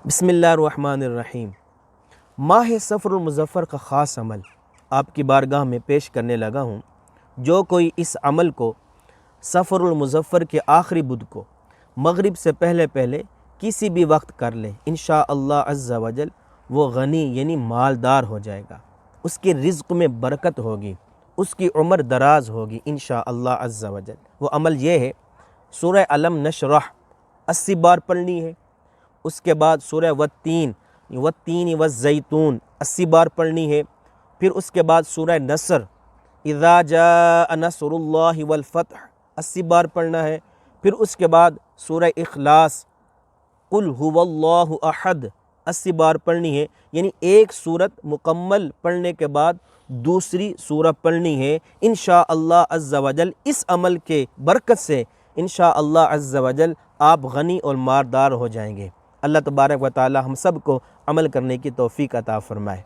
بسم اللہ الرحمن الرحیم۔ ماہ سفر المظفر کا خاص عمل آپ کی بارگاہ میں پیش کرنے لگا ہوں۔ جو کوئی اس عمل کو سفر المظفر کے آخری بدھ کو مغرب سے پہلے کسی بھی وقت کر لے، انشاءاللہ عز و جل وہ غنی یعنی مالدار ہو جائے گا، اس کے رزق میں برکت ہوگی، اس کی عمر دراز ہوگی انشاءاللہ عز و جل۔ وہ عمل یہ ہے، سورہ علم نشرح 80 بار پڑھنی ہے، اس کے بعد سورہ والتین والزیتون 80 بار پڑھنی ہے، پھر اس کے بعد سورہ نصر اذا جاء نصر اللہ والفتح 80 بار پڑھنا ہے، پھر اس کے بعد سورہ اخلاص قل هو اللہ احد 80 بار پڑھنی ہے۔ یعنی ایک سورت مکمل پڑھنے کے بعد دوسری سورت پڑھنی ہے انشاءاللہ عز و جل۔ اس عمل کے برکت سے انشاءاللہ عز و جل آپ غنی اور مالدار ہو جائیں گے۔ اللہ تبارک و تعالی ہم سب کو عمل کرنے کی توفیق عطا فرمائے۔